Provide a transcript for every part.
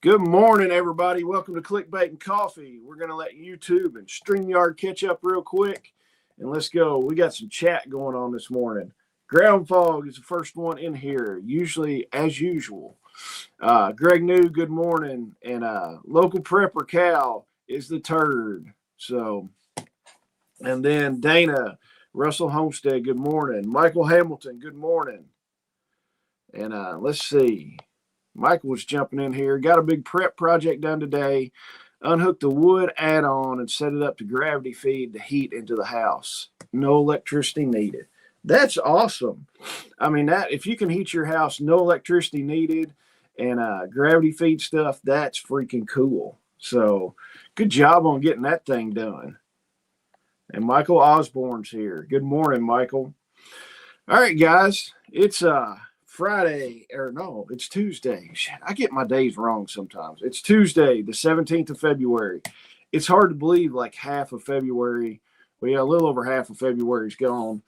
Good morning, everybody. Welcome to Clickbait and Coffee. We're going to let YouTube and StreamYard catch up real quick, and let's go. We got some chat going on this morning. Ground fog is the first one in here, usually as usual. Greg New, good morning, and local prepper Cal is the turd. So, and then Dana, Russell Homestead, good morning. Michael Hamilton, good morning. And let's see. Michael was jumping in here. Got a big prep project done today. Unhooked the wood add-on and set it up to gravity feed the heat into the house. No electricity needed. That's awesome. I mean, that if you can heat your house, no electricity needed, and gravity feed stuff, that's freaking cool. So good job on getting that thing done. And Michael Osborne's here. Good morning, Michael. All right, guys. It's Friday, or no, it's Tuesday. I get my days wrong sometimes. It's Tuesday, the 17th of February. It's hard to believe like half of February, well, yeah, a little over half of February's gone.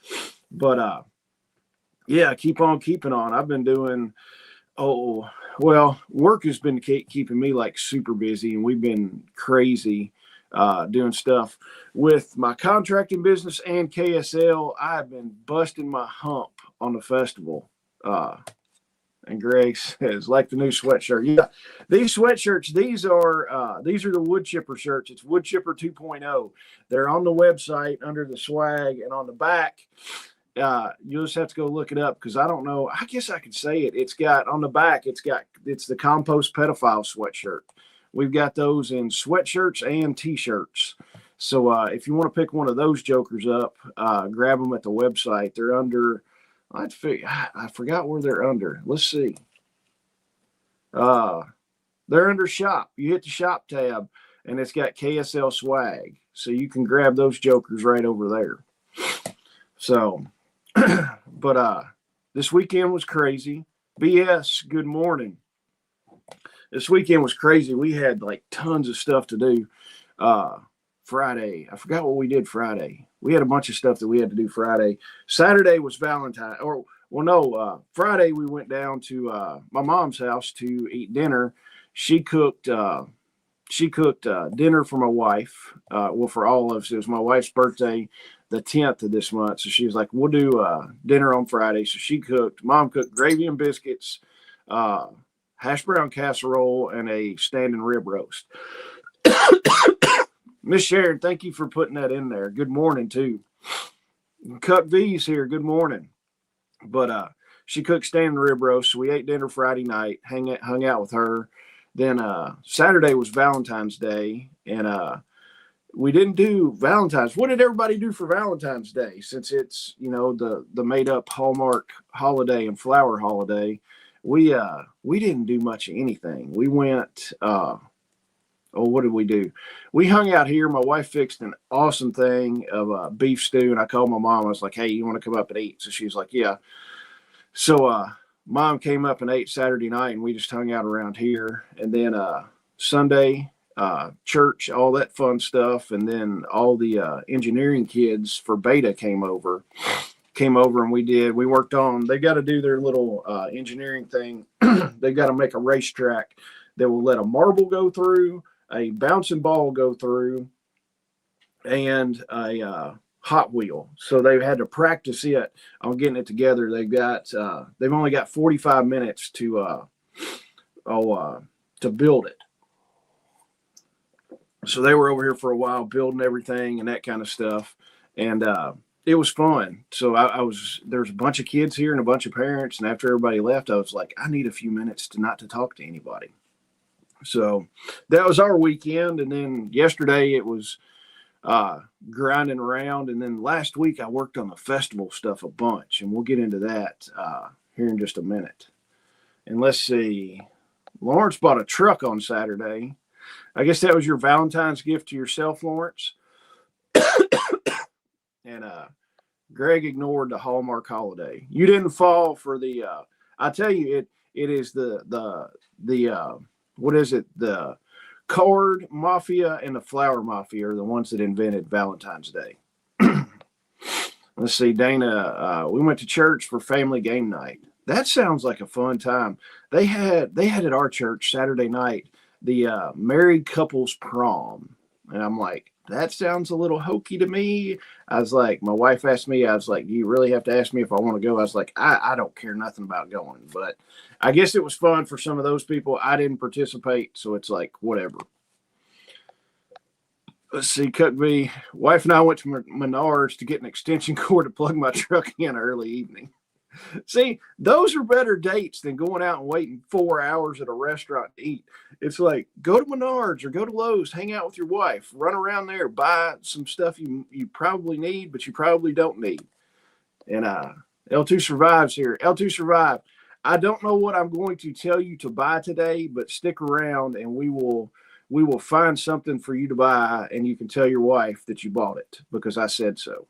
But yeah, keep on keeping on. I've been doing, work has been keeping me like super busy, and we've been crazy doing stuff with my contracting business and KSL. I've been busting my hump on the festival. And Greg says, like the new sweatshirt. Yeah, these sweatshirts, these are the wood chipper shirts. It's wood chipper 2.0. They're on the website under the swag, and on the back, you'll just have to go look it up because I don't know. I guess I could say it. It's got on the back, it's the compost pedophile sweatshirt. We've got those in sweatshirts and t-shirts. So if you want to pick one of those jokers up, grab them at the website. They're under, I forgot where they're under. Let's see. They're under shop. You hit the shop tab, and it's got KSL swag. So you can grab those jokers right over there. So, but this weekend was crazy. BS, good morning. This weekend was crazy. We had like tons of stuff to do. Friday, I forgot what we did Friday. We had a bunch of stuff that we had to do Friday. Saturday was Valentine, Friday we went down to my mom's house to eat dinner. She cooked dinner for my wife. For all of us. It was my wife's birthday, the 10th of this month. So she was like, we'll do dinner on Friday. So Mom cooked gravy and biscuits, hash brown casserole, and a standing rib roast. Miss Sharon, thank you for putting that in there. Good morning, too. Cup V's here. Good morning. But she cooked standing rib roast, so we ate dinner Friday night, hung out with her. Then Saturday was Valentine's Day, and we didn't do Valentine's. What did everybody do for Valentine's Day? Since it's, the made-up Hallmark holiday and flower holiday, we didn't do much of anything. We went... what did we do? We hung out here. My wife fixed an awesome thing of beef stew, and I called my mom. I was like, hey, you want to come up and eat? So she was like, yeah. So Mom came up and ate Saturday night, and we just hung out around here. And then Sunday, church, all that fun stuff. And then all the engineering kids for Beta came over, and we worked on, they got to do their little engineering thing. They got to make a racetrack that will let a marble go through, a bouncing ball go through, and a Hot Wheel. So they had to practice it on getting it together. They've only got 45 minutes to build it. So they were over here for a while building everything and that kind of stuff, and it was fun. So there's a bunch of kids here and a bunch of parents, and after everybody left, I was like, I need a few minutes not to talk to anybody. So that was our weekend. And then yesterday it was grinding around. And then last week I worked on the festival stuff a bunch, and we'll get into that here in just a minute. And let's see. Lawrence bought a truck on Saturday. I guess that was your Valentine's gift to yourself, Lawrence. And Greg ignored the Hallmark holiday. You didn't fall for the I tell you, it is the what is it? The card mafia and the flower mafia are the ones that invented Valentine's Day. Let's see, Dana. We went to church for family game night. That sounds like a fun time. They had at our church Saturday night. the married couples prom. And I'm like, that sounds a little hokey to me. I was like, my wife asked me, I was like, do you really have to ask me if I want to go? I was like, I don't care nothing about going. But I guess it was fun for some of those people. I didn't participate, so it's like, whatever. Let's see, Cook B. Wife and I went to Menards to get an extension cord to plug my truck in early evening. See, those are better dates than going out and waiting 4 hours at a restaurant to eat. It's like, go to Menards or go to Lowe's, hang out with your wife, run around there, buy some stuff you probably need, but you probably don't need. And L2 survives here. L2 survive. I don't know what I'm going to tell you to buy today, but stick around and we will find something for you to buy, and you can tell your wife that you bought it because I said so.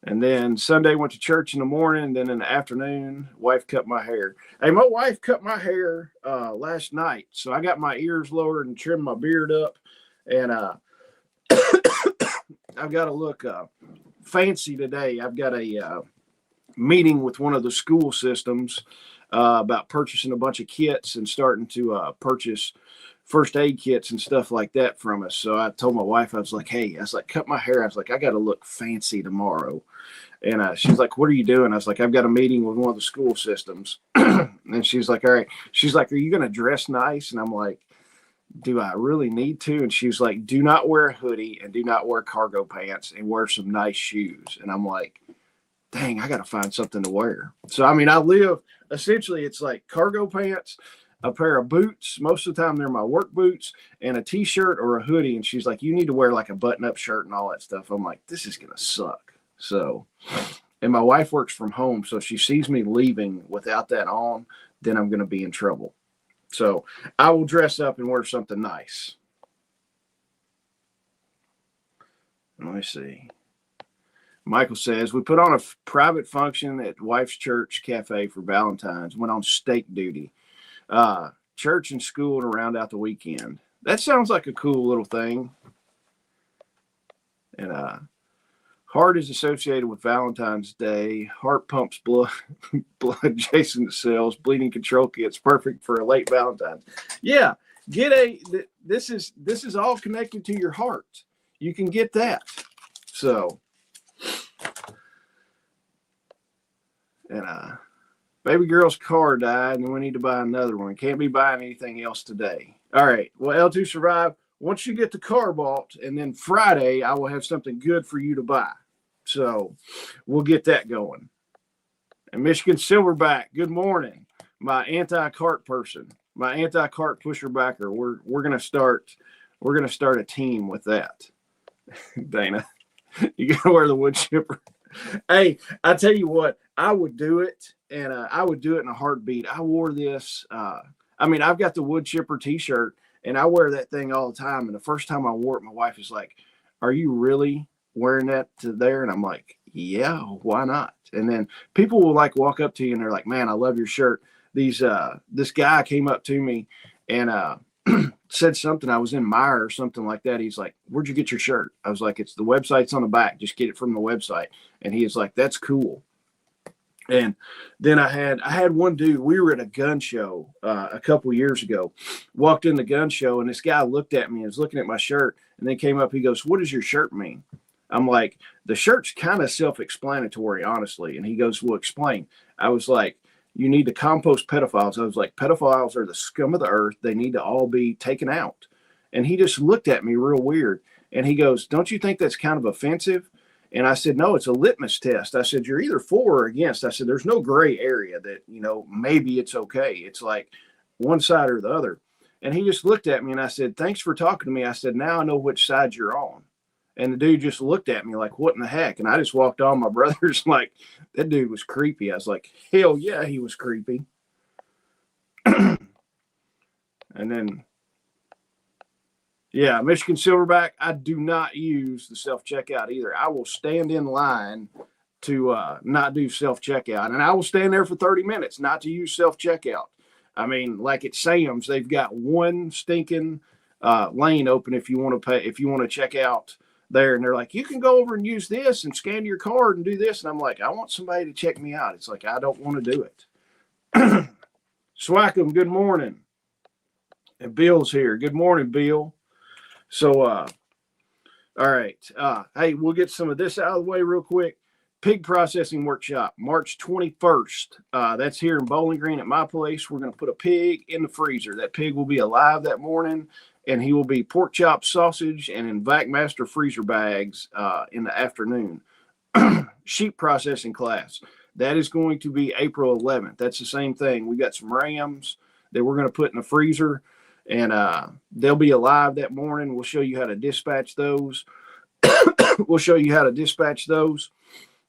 And then Sunday went to church in the morning. Then in the afternoon, wife cut my hair. Hey, my wife cut my hair last night. So I got my ears lowered and trimmed my beard up. And I've got to look fancy today. I've got a meeting with one of the school systems about purchasing a bunch of kits and starting to purchase first aid kits and stuff like that from us. So I told my wife, I was like, cut my hair. I was like, I got to look fancy tomorrow. And she's like, what are you doing? I was like, I've got a meeting with one of the school systems. And she's like, all right. She's like, are you going to dress nice? And I'm like, do I really need to? And she's like, do not wear a hoodie and do not wear cargo pants and wear some nice shoes. And I'm like, dang, I got to find something to wear. So, I mean, I live, essentially, it's like cargo pants, a pair of boots. Most of the time they're my work boots, and a t-shirt or a hoodie. And she's like, you need to wear like a button-up shirt and all that stuff. I'm like, this is going to suck. So, and my wife works from home. So if she sees me leaving without that on, then I'm going to be in trouble. So I will dress up and wear something nice. Let me see. Michael says, we put on a private function at wife's church cafe for Valentine's, went on steak duty. Church and school to round out the weekend. That sounds like a cool little thing. And heart is associated with Valentine's Day. Heart pumps blood adjacent to cells. Bleeding control kits, perfect for a late Valentine's. Yeah, this is all connected to your heart. You can get that. So, and baby girl's car died, and we need to buy another one. Can't be buying anything else today. All right. Well, L2 survive. Once you get the car bought, and then Friday, I will have something good for you to buy. So we'll get that going. And Michigan Silverback, good morning. My anti-cart person, my anti-cart pusher backer. We're gonna start a team with that. Dana, you gotta wear the wood chipper. Hey, I tell you what, I would do it, and I would do it in a heartbeat. I wore this. I've got the wood chipper T-shirt, and I wear that thing all the time. And the first time I wore it, my wife is like, "Are you really wearing that to there?" And I'm like, "Yeah, why not?" And then people will like walk up to you, and they're like, "Man, I love your shirt." This guy came up to me and said something. I was in Meyer or something like that. He's like, "Where'd you get your shirt?" I was like, "It's the website's on the back. Just get it from the website." And he is like, "That's cool." And then I had one dude, we were at a gun show a couple years ago, walked in the gun show, and this guy looked at me and was looking at my shirt, and then came up, he goes, "What does your shirt mean?" I'm like, "The shirt's kind of self-explanatory, honestly." And he goes, "Well, explain." I was like, "You need to compost pedophiles." I was like, "Pedophiles are the scum of the earth. They need to all be taken out." And he just looked at me real weird. And he goes, "Don't you think that's kind of offensive?" And I said, "No, it's a litmus test." I said, "You're either for or against." I said, "There's no gray area that, maybe it's okay. It's like one side or the other." And he just looked at me, and I said, "Thanks for talking to me." I said, "Now I know which side you're on." And the dude just looked at me like, "What in the heck?" And I just walked on. My brother's like, "That dude was creepy." I was like, "Hell yeah, he was creepy." And then, yeah, Michigan Silverback, I do not use the self-checkout either. I will stand in line to not do self-checkout. And I will stand there for 30 minutes not to use self-checkout. I mean, like at Sam's, they've got one stinking lane open if you want to pay, if you want to check out there. And they're like, "You can go over and use this and scan your card and do this." And I'm like, I want somebody to check me out. It's like, I don't want to do it. Swackum, good morning. And Bill's here. Good morning, Bill. So, all right. Hey, we'll get some of this out of the way real quick. Pig processing workshop, March 21st. That's here in Bowling Green at my place. We're going to put a pig in the freezer. That pig will be alive that morning, and he will be pork chop, sausage, and in VacMaster freezer bags in the afternoon. Sheep processing class. That is going to be April 11th. That's the same thing. We got some rams that we're going to put in the freezer, and they'll be alive that morning. We'll show you how to dispatch those. We'll show you how to dispatch those.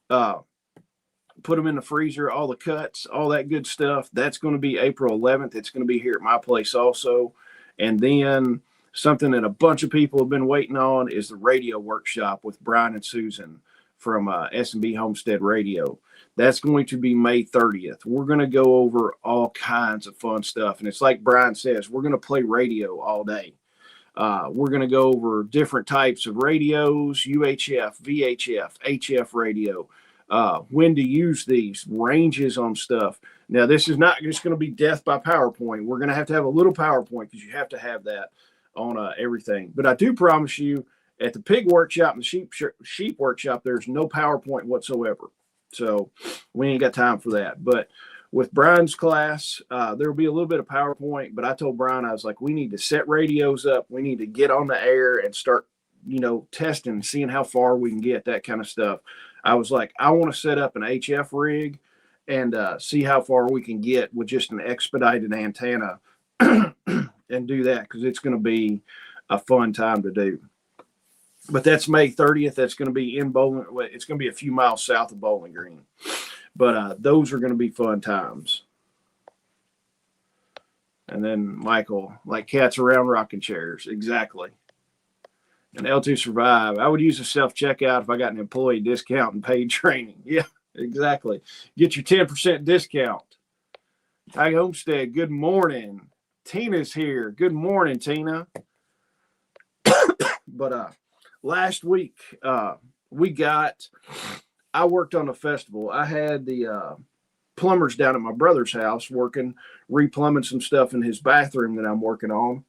Put them in the freezer, all the cuts, all that good stuff. That's going to be April 11th. It's going to be here at my place also. And then something that a bunch of people have been waiting on is the radio workshop with Brian and Susan from S&B Homestead Radio. That's going to be May 30th. We're going to go over all kinds of fun stuff. And it's like Brian says, we're going to play radio all day. We're going to go over different types of radios, UHF, VHF, HF radio, when to use these, ranges on stuff. Now, this is not just going to be death by PowerPoint. We're going to have a little PowerPoint because you have to have that on everything. But I do promise you, at the pig workshop and the sheep workshop, there's no PowerPoint whatsoever. So we ain't got time for that. But with Brian's class, there'll be a little bit of PowerPoint, but I told Brian, I was like, we need to set radios up. We need to get on the air and start, testing, seeing how far we can get, that kind of stuff. I was like, I want to set up an HF rig and see how far we can get with just an expedited antenna and do that, because it's going to be a fun time to do. But that's May 30th. That's going to be in Bowling. It's going to be a few miles south of Bowling Green. But those are going to be fun times. And then Michael, like cats around rocking chairs. Exactly. And L2 Survive. I would use a self-checkout if I got an employee discount and paid training. Yeah, exactly. Get your 10% discount. Hi, Homestead. Good morning. Tina's here. Good morning, Tina. But last week, I worked on a festival. I had the plumbers down at my brother's house working, replumbing some stuff in his bathroom that I'm working on.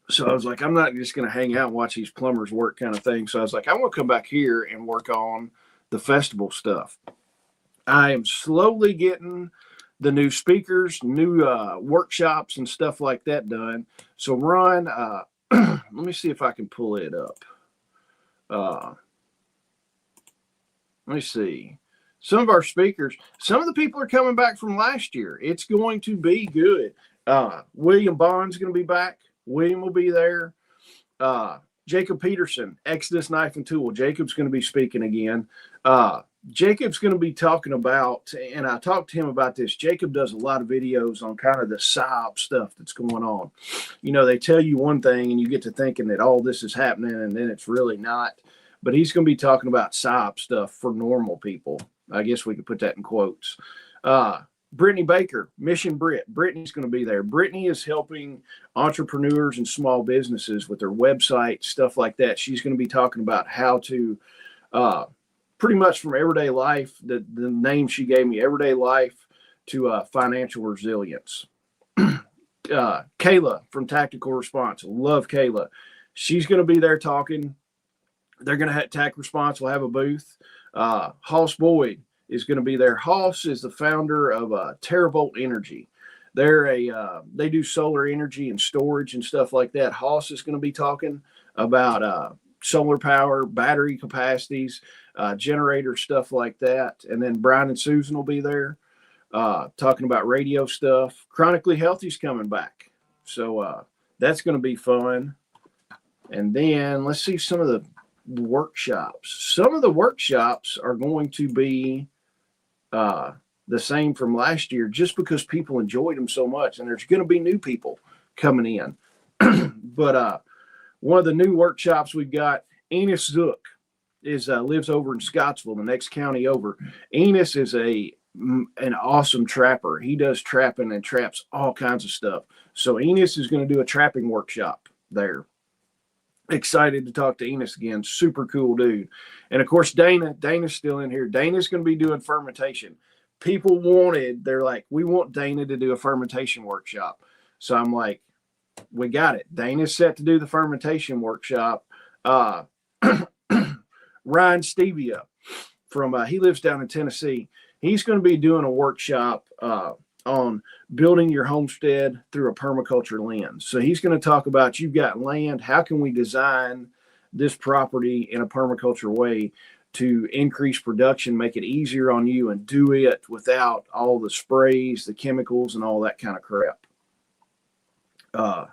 So I was like, I'm not just going to hang out and watch these plumbers work kind of thing. So I was like, I want to come back here and work on the festival stuff. I am slowly getting the new speakers, new workshops and stuff like that done. So Ron, let me see if I can pull it up. Let me see. Some of our speakers, some of the people are coming back from last year. It's going to be good. William Bond's going to be back. William will be there. Jacob Peterson, Exodus Knife and Tool. Jacob's going to be speaking again. Jacob's going to be talking about, and I talked to him about this. Jacob does a lot of videos on kind of the PSYOP stuff that's going on. They tell you one thing and you get to thinking that all this is happening and then it's really not. But he's going to be talking about PSYOP stuff for normal people. I guess we could put that in quotes. Brittany Baker, Mission Brit. Brittany's going to be there. Brittany is helping entrepreneurs and small businesses with their website, stuff like that. She's going to be talking about how to pretty much from everyday life, the name she gave me, everyday life, to financial resilience. Kayla from Tactical Response. Love Kayla. She's going to be there talking. They're going to have TAC Response will have a booth. Hoss Boyd is going to be there. Hoss is the founder of Teravolt Energy. They do solar energy and storage and stuff like that. Hoss is going to be talking about solar power, battery capacities, generator stuff like that. And then Brian and Susan will be there talking about radio stuff. Chronically Healthy's coming back. So that's going to be fun. And then let's see some of the workshops. Some of the workshops are going to be the same from last year just because people enjoyed them so much. And there's going to be new people coming in. But one of the new workshops we've got, Enos Zook lives over in Scottsville, the next county over. Enos is an awesome trapper. He does trapping and traps all kinds of stuff. So Enos is going to do a trapping workshop there. Excited to talk to Enos again. Super cool dude. And of course, Dana's still in here. Dana's going to be doing fermentation. People they're like, we want Dana to do a fermentation workshop. So I'm like, we got it. Dana's set to do the fermentation workshop. Ryan Stevia from he lives down in Tennessee. He's going to be doing a workshop on building your homestead through a permaculture lens. So he's going to talk about, you've got land, how can we design this property in a permaculture way to increase production, make it easier on you, and do it without all the sprays, the chemicals, and all that kind of crap. Let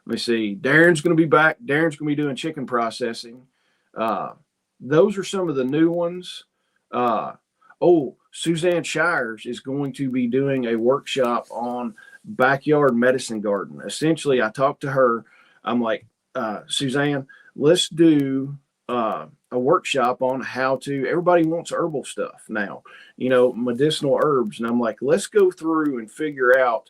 me see. Darren's going to be back. Darren's going to be doing chicken processing. Those are some of the new ones. Suzanne Shires is going to be doing a workshop on backyard medicine garden. Essentially, I talked to her. I'm like, Suzanne, let's do a workshop on how to, everybody wants herbal stuff now, medicinal herbs. And I'm like, let's go through and figure out,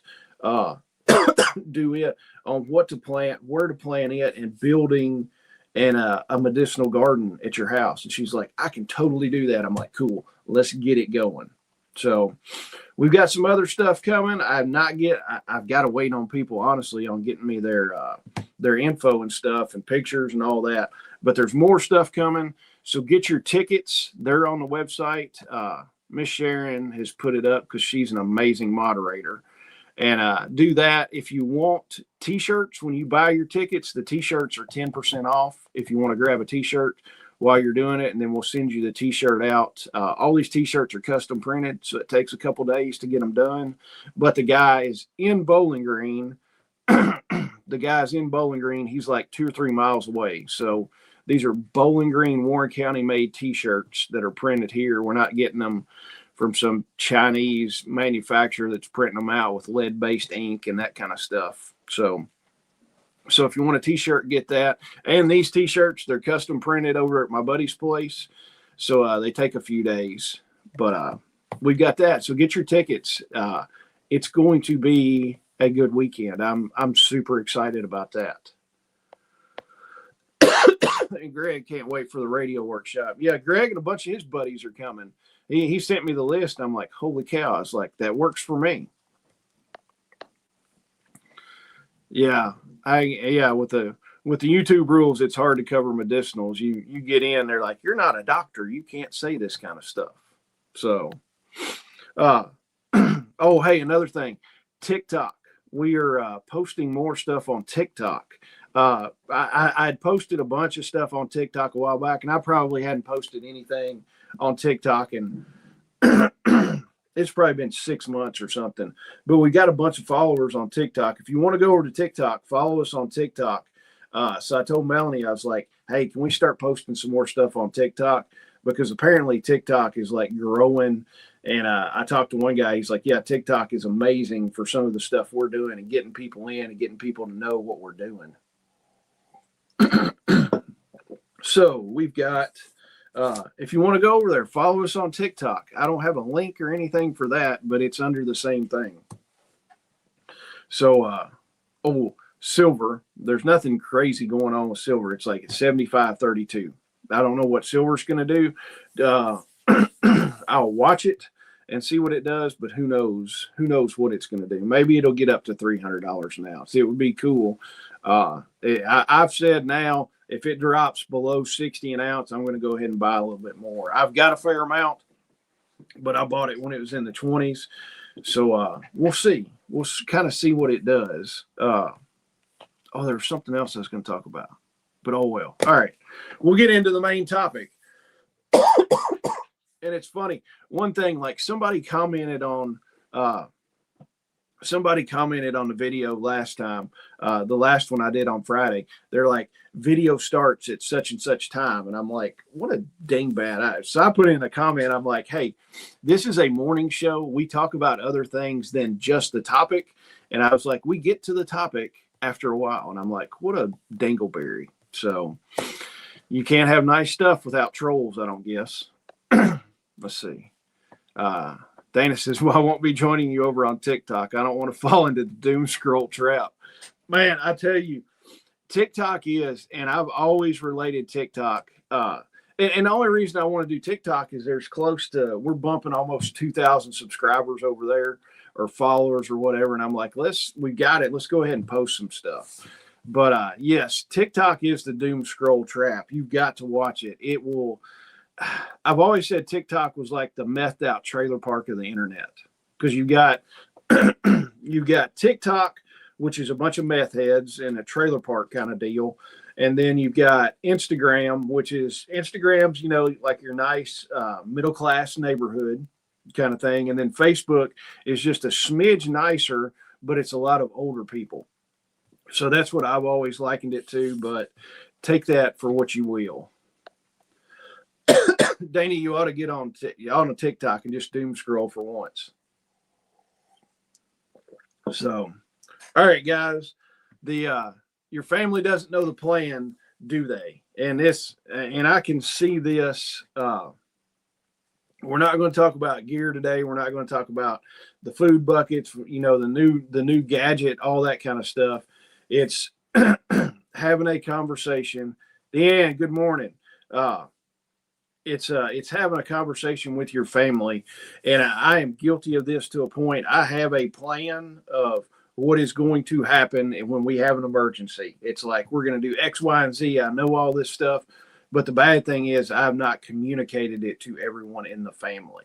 do it on what to plant, where to plant it, and building a medicinal garden at your house. And she's like, I can totally do that. I'm like, cool, let's get it going. So we've got some other stuff coming. I've got to wait on people, honestly, on getting me their info and stuff and pictures and all that. But there's more stuff coming. So get your tickets. They're on the website. Miss Sharon has put it up because she's an amazing moderator. And do that. If you want t-shirts, when you buy your tickets, the t-shirts are 10% off if you want to grab a t-shirt while you're doing it, and then we'll send you the t-shirt out. All these t-shirts are custom printed, so it takes a couple days to get them done. But the guy is in Bowling Green. He's like 2 or 3 miles away. So these are Bowling Green, Warren County made t-shirts that are printed here. We're not getting them from some Chinese manufacturer that's printing them out with lead-based ink and that kind of stuff. So if you want a t-shirt, get that. And these t-shirts, they're custom printed over at my buddy's place. So they take a few days. But we've got that. So get your tickets. It's going to be a good weekend. I'm super excited about that. And Greg can't wait for the radio workshop. Yeah, Greg and a bunch of his buddies are coming. He sent me the list. I'm like, holy cow. I was like, that works for me. Yeah. With the YouTube rules, it's hard to cover medicinals. You get in, they're like, you're not a doctor. You can't say this kind of stuff. So, hey, another thing, TikTok. We are posting more stuff on TikTok. I had posted a bunch of stuff on TikTok a while back, and I probably hadn't posted anything on TikTok, and it's probably been 6 months or something. But we got a bunch of followers on TikTok. If you want to go over to TikTok, follow us on TikTok. So I told Melanie, I was like, hey, can we start posting some more stuff on TikTok? Because apparently TikTok is like growing. And I talked to one guy. He's like, yeah, TikTok is amazing for some of the stuff we're doing and getting people in and getting people to know what we're doing. So we've got, if you want to go over there, follow us on TikTok. I don't have a link or anything for that, but it's under the same thing. So, silver, there's nothing crazy going on with silver. It's like 75.32. I don't know what silver's going to do. I'll watch it and see what it does, but who knows what it's going to do. Maybe it'll get up to $300 now. See, it would be cool. I've said now, if it drops below 60 an ounce, I'm going to go ahead and buy a little bit more. I've got a fair amount, but I bought it when it was in the 20s. So we'll see. We'll kind of see what it does. There's something else I was going to talk about, but oh well. All right. We'll get into the main topic. And it's funny. One thing, like somebody commented on the video last time, the last one I did on Friday. They're like, video starts at such and such time. And I'm like, what a dang bad eye. So I put in a comment. I'm like, hey, this is a morning show. We talk about other things than just the topic. And I was like, we get to the topic after a while. And I'm like, what a dangleberry. So you can't have nice stuff without trolls, I don't guess. Let's see. Dana says, well, I won't be joining you over on TikTok. I don't want to fall into the doom scroll trap. Man, I tell you, TikTok is, and I've always related TikTok. And the only reason I want to do TikTok is we're bumping almost 2,000 subscribers over there. or followers or whatever. And I'm like, we got it. Let's go ahead and post some stuff. But yes, TikTok is the doom scroll trap. You've got to watch it. It will. I've always said TikTok was like the methed out trailer park of the internet, because you got TikTok, which is a bunch of meth heads in a trailer park kind of deal. And then you've got Instagram's, like your nice middle class neighborhood kind of thing. And then Facebook is just a smidge nicer, but it's a lot of older people. So that's what I've always likened it to, but take that for what you will. Danny, you ought to get on a TikTok and just doom scroll for once. So, all right, guys, your family doesn't know the plan, do they? And I can see this. We're not going to talk about gear today. We're not going to talk about the food buckets, the new gadget, all that kind of stuff. It's having a conversation. Deanne, good morning. It's having a conversation with your family, and I am guilty of this to a point. I have a plan of what is going to happen when we have an emergency. It's like, we're going to do X, Y, and Z. I know all this stuff, but the bad thing is I've not communicated it to everyone in the family.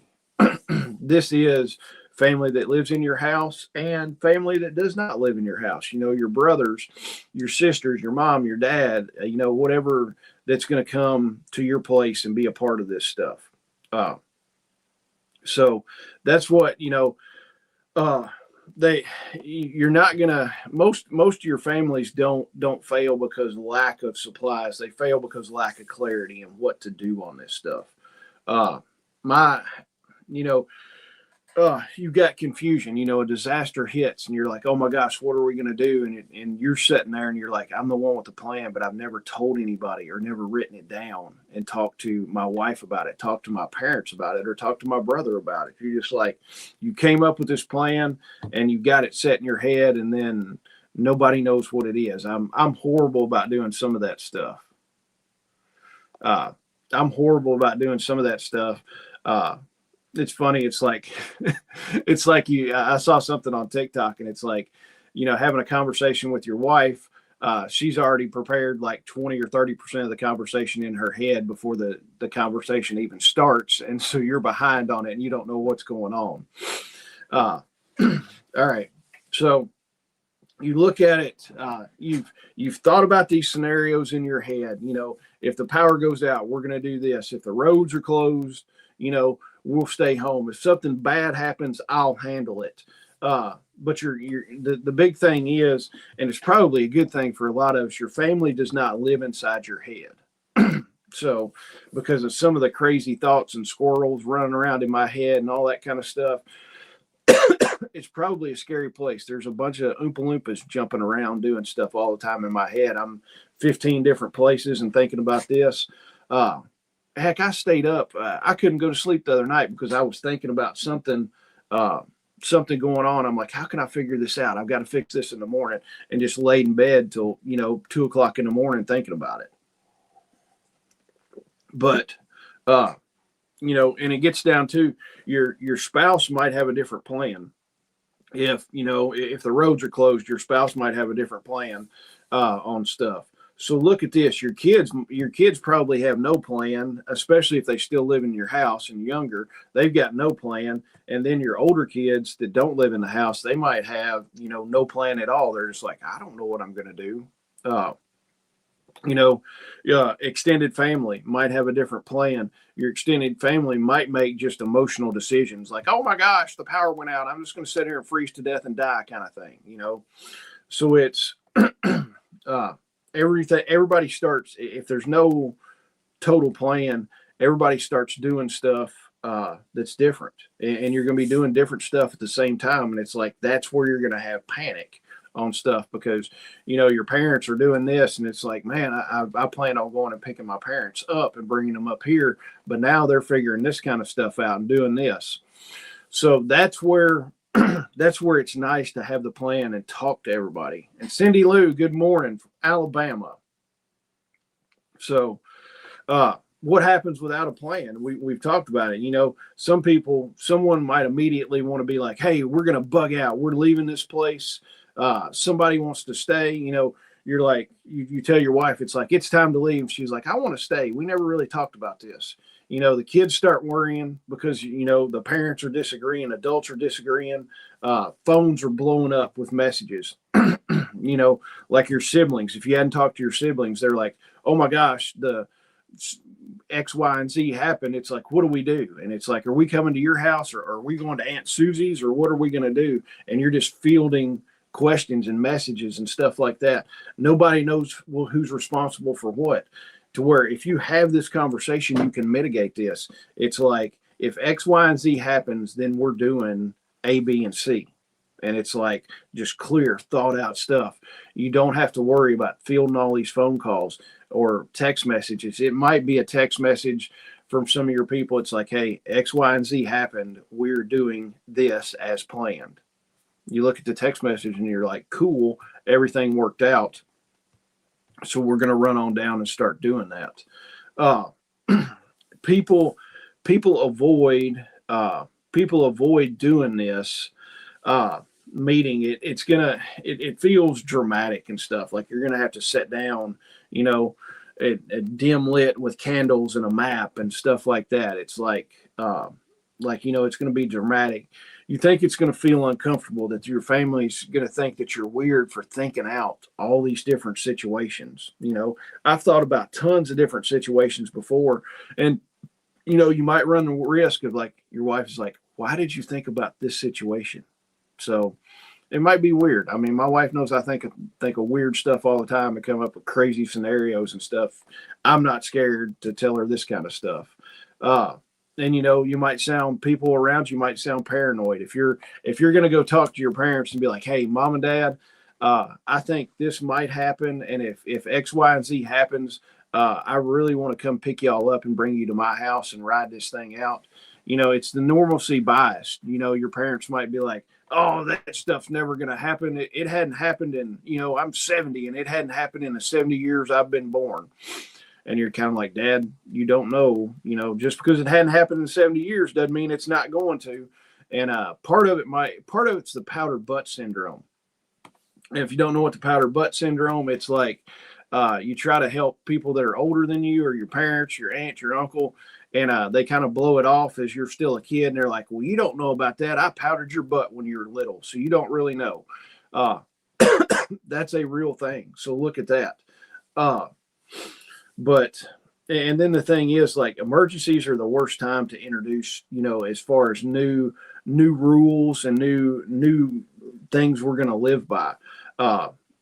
This is family that lives in your house and family that does not live in your house. Your brothers, your sisters, your mom, your dad, whatever that's going to come to your place and be a part of this stuff. So that's what, you're not gonna, most of your families don't fail because of lack of supplies. They fail because of lack of clarity and what to do on this stuff. You've got confusion. A disaster hits and you're like, oh my gosh, what are we going to do? And you're sitting there and you're like, I'm the one with the plan, but I've never told anybody or never written it down and talked to my wife about it, talked to my parents about it, or talked to my brother about it. You're just like, you came up with this plan and you got it set in your head, and then nobody knows what it is. I'm horrible about doing some of that stuff. It's funny. It's like, I saw something on TikTok, and it's like, having a conversation with your wife. She's already prepared like 20 or 30% of the conversation in her head before the conversation even starts. And so you're behind on it and you don't know what's going on. All right. So you look at it, you've thought about these scenarios in your head. If the power goes out, we're going to do this. If the roads are closed, we'll stay home. If something bad happens, I'll handle it. But the big thing is, and it's probably a good thing for a lot of us, your family does not live inside your head. So because of some of the crazy thoughts and squirrels running around in my head and all that kind of stuff, it's probably a scary place. There's a bunch of Oompa Loompas jumping around doing stuff all the time in my head. I'm 15 different places and thinking about this. Heck, I stayed up. I couldn't go to sleep the other night because I was thinking about something going on. I'm like, how can I figure this out? I've got to fix this in the morning, and just laid in bed till 2:00 in the morning thinking about it. But and it gets down to your spouse might have a different plan. If the roads are closed, your spouse might have a different plan on stuff. So look at this. Your kids probably have no plan, especially if they still live in your house and younger. They've got no plan. And then your older kids that don't live in the house, they might have, no plan at all. They're just like, I don't know what I'm going to do. Extended family might have a different plan. Your extended family might make just emotional decisions like, oh my gosh, the power went out. I'm just going to sit here and freeze to death and die kind of thing, So it's, everybody starts, if there's no total plan, everybody starts doing stuff that's different, and you're going to be doing different stuff at the same time. And it's like, that's where you're going to have panic on stuff because, your parents are doing this, and it's like, man, I plan on going and picking my parents up and bringing them up here, but now they're figuring this kind of stuff out and doing this. So that's where it's nice to have the plan and talk to everybody. And Cindy Lou, good morning from Alabama. So what happens without a plan? We've talked about it. You know, someone might immediately want to be like, hey, we're going to bug out. We're leaving this place. Somebody wants to stay. You know, you're like, you tell your wife, it's like, it's time to leave. She's like, I want to stay. We never really talked about this. You know, the kids start worrying because, you know, the parents are disagreeing, adults are disagreeing, phones are blowing up with messages. You know, like your siblings, if you hadn't talked to your siblings, they're like, oh my gosh, the X, Y, and Z happened. It's like, what do we do? And it's like, are we coming to your house, or are we going to Aunt Susie's, or what are we going to do? And you're just fielding questions and messages and stuff like that. Nobody knows, well, who's responsible for what, to where if you have this conversation, you can mitigate this. It's like, if X, Y, and Z happens, then we're doing A, B, and C. And it's like just clear, thought out stuff. You don't have to worry about fielding all these phone calls or text messages. It might be a text message from some of your people. It's like, hey, X, Y, and Z happened. We're doing this as planned. You look at the text message and you're like, cool, everything worked out. So we're going to run on down and start doing that. People avoid doing this. Meeting, it feels dramatic and stuff, like you're gonna have to sit down, you know, dim lit with candles and a map and stuff like that. It's like you know, it's gonna be dramatic. You think it's gonna feel uncomfortable, that your family's gonna think that you're weird for thinking out all these different situations. You know, I've thought about tons of different situations before, and you know, you might run the risk of, like, your wife is like, why did you think about this situation? So it might be weird. I mean, my wife knows I think of weird stuff all the time and come up with crazy scenarios and stuff. I'm not scared to tell her this kind of stuff. And you know, people around you might sound paranoid. If you're going to go talk to your parents and be like, hey, mom and dad, I think this might happen, and if X, Y, and Z happens, I really want to come pick y'all up and bring you to my house and ride this thing out. You know, it's the normalcy bias. You know, your parents might be like, oh, that stuff's never going to happen. It hadn't happened in, you know, I'm 70, and it hadn't happened in the 70 years I've been born. And you're kind of like, Dad, you don't know, you know, just because it hadn't happened in 70 years doesn't mean it's not going to. And part of it's the powdered butt syndrome. And if you don't know what the powdered butt syndrome, it's like, you try to help people that are older than you, or your parents, your aunt, your uncle, and they kind of blow it off as you're still a kid. And they're like, well, you don't know about that. I powdered your butt when you were little, so you don't really know. That's a real thing. So look at that. And then the thing is, like, emergencies are the worst time to introduce, you know, as far as new rules and new things we're going to live by.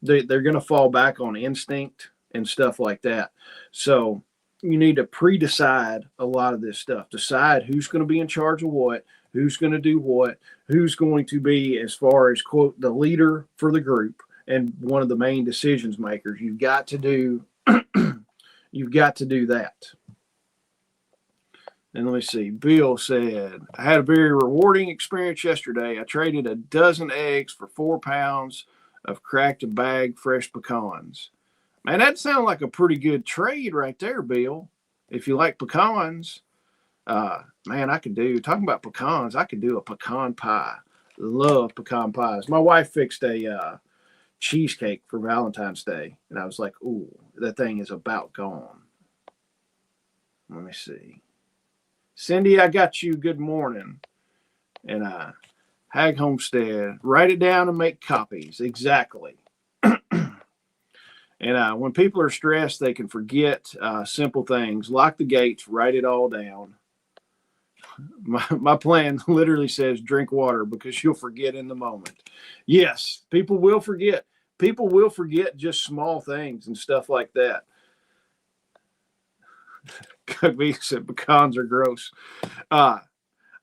They're going to fall back on instinct and stuff like that. So you need to pre-decide a lot of this stuff. Decide who's going to be in charge of what, who's going to do what, who's going to be, as far as, quote, the leader for the group and one of the main decisions makers. You've got to do that. And let me see. Bill said, I had a very rewarding experience yesterday. I traded a dozen eggs for 4 pounds of cracked and bagged fresh pecans. Man, that sounds like a pretty good trade right there, Bill. If you like pecans, man, talking about pecans, I could do a pecan pie. Love pecan pies. My wife fixed a cheesecake for Valentine's Day, and I was like, ooh, that thing is about gone. Let me see. Cindy, I got you. Good morning. And Hag Homestead, write it down and make copies. Exactly. And when people are stressed, they can forget simple things. Lock the gates, write it all down. My plan literally says drink water, because you'll forget in the moment. Yes, people will forget. People will forget just small things and stuff like that. Cookie said pecans are gross.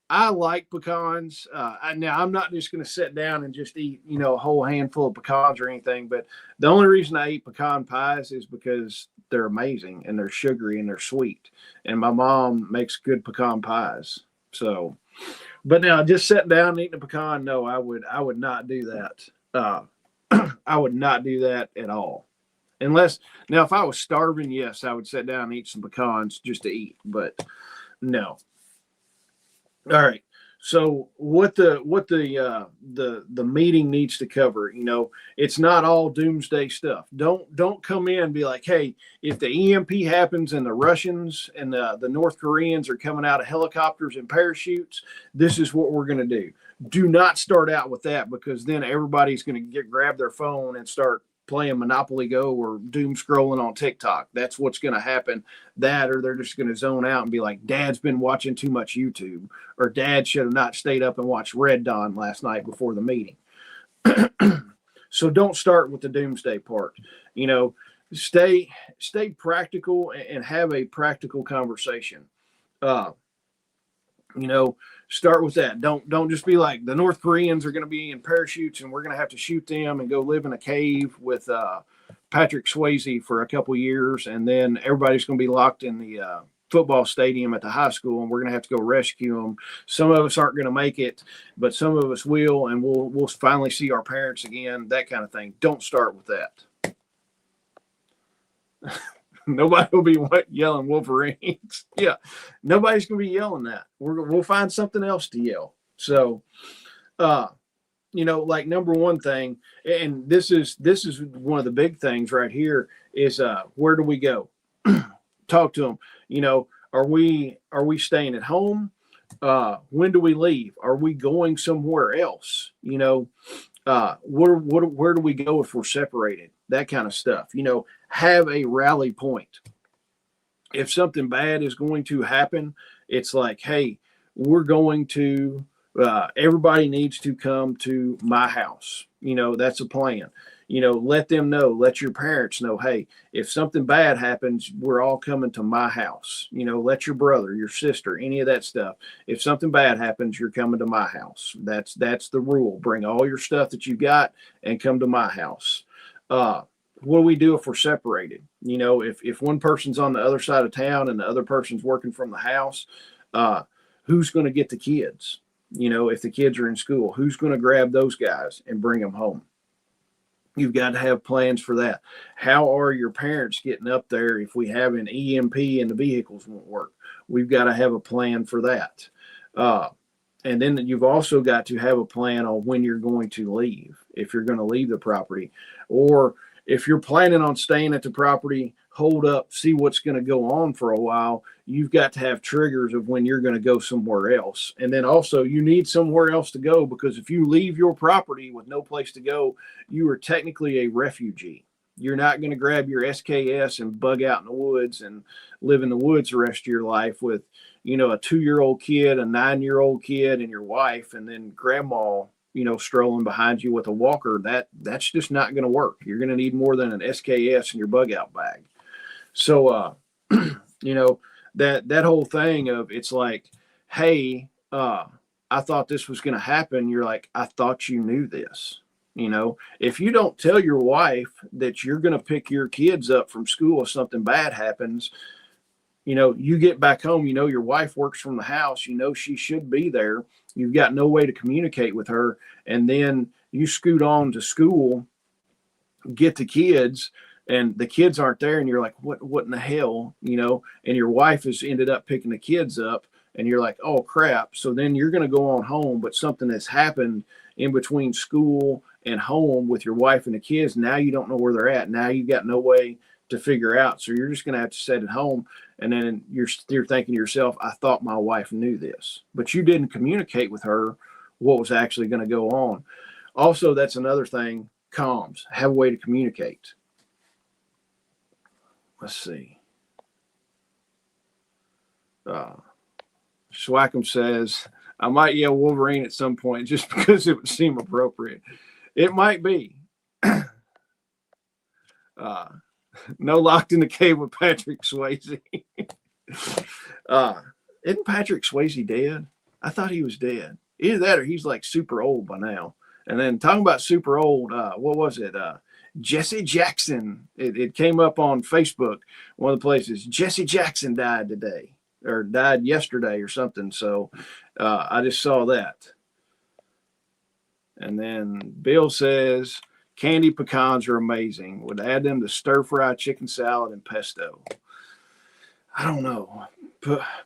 I like pecans. Now, I'm not just going to sit down and just eat, you know, a whole handful of pecans or anything. But the only reason I eat pecan pies is because they're amazing and they're sugary and they're sweet. And my mom makes good pecan pies. So, but now just sitting down and eating a pecan, no, I would not do that. I would not do that at all. Unless, now, if I was starving, yes, I would sit down and eat some pecans just to eat, but no. All right. So what the meeting needs to cover, it's not all doomsday stuff. Don't come in and be like, hey, if the EMP happens and the Russians and the North Koreans are coming out of helicopters and parachutes, this is what we're going to do. Do not start out with that, because then everybody's going to grab their phone and start playing Monopoly Go or doom scrolling on TikTok. That's what's going to happen. That, or they're just going to zone out and be like, Dad's been watching too much YouTube, or Dad should have not stayed up and watched Red Dawn last night before the meeting. So don't start with the doomsday part. Stay practical and have a practical conversation. Start with that. Don't just be like, the North Koreans are going to be in parachutes and we're going to have to shoot them and go live in a cave with Patrick Swayze for a couple years, and then everybody's going to be locked in the football stadium at the high school, and we're going to have to go rescue them. Some of us aren't going to make it, but some of us will, and we'll finally see our parents again. That kind of thing. Don't start with that. Nobody will be yelling Wolverines. Yeah, nobody's going to be yelling that. We'll find something else to yell. So, like, number one thing, and this is one of the big things right here, is where do we go? Talk to them. Are we staying at home? When do we leave? Are we going somewhere else? Where do we go if we're separated? That kind of stuff. Have a rally point. If something bad is going to happen, it's like, hey, we're going to, everybody needs to come to my house. That's a plan. Let them know, let your parents know, hey, if something bad happens, we're all coming to my house. Let your brother, your sister, any of that stuff. If something bad happens, you're coming to my house. That's the rule. Bring all your stuff that you got and come to my house. What do we do if we're separated? If one person's on the other side of town and the other person's working from the house, who's going to get the kids? If the kids are in school, who's going to grab those guys and bring them home? You've got to have plans for that. How are your parents getting up there if we have an EMP and the vehicles won't work? We've got to have a plan for that. And then you've also got to have a plan on when you're going to leave, if you're going to leave the property. Or if you're planning on staying at the property, hold up, see what's going to go on for a while. You've got to have triggers of when you're going to go somewhere else. And then also you need somewhere else to go, because if you leave your property with no place to go, you are technically a refugee. You're not going to grab your SKS and bug out in the woods and live in the woods the rest of your life with, a 2-year-old kid, a 9-year-old kid, and your wife, and then grandma, strolling behind you with a walker. That's just not going to work. You're going to need more than an SKS in your bug out bag. So, that whole thing of, it's like, hey, I thought this was going to happen. You're like, I thought you knew this. If you don't tell your wife that you're going to pick your kids up from school if something bad happens, you get back home, your wife works from the house, she should be there. You've got no way to communicate with her. And then you scoot on to school, get the kids, and the kids aren't there. And you're like, what in the hell, and your wife has ended up picking the kids up, and you're like, oh crap. So then you're going to go on home, but something has happened in between school and home with your wife and the kids. Now you don't know where they're at. Now you've got no way to figure out. So you're just going to have to sit at home. And then you're thinking to yourself, I thought my wife knew this, but you didn't communicate with her what was actually going to go on. Also, that's another thing. Comms, have a way to communicate. Let's see. Swackham says, I might yell Wolverine at some point just because it would seem appropriate. It might be. No Locked in the Cave with Patrick Swayze. Isn't Patrick Swayze dead? I thought he was dead. Either that or he's like super old by now. And then talking about super old, what was it? Jesse Jackson. It came up on Facebook, one of the places. Jesse Jackson died today, or died yesterday or something. So I just saw that. And then Bill says, Candy pecans are amazing. Would add them to stir-fry chicken salad and pesto. I don't know.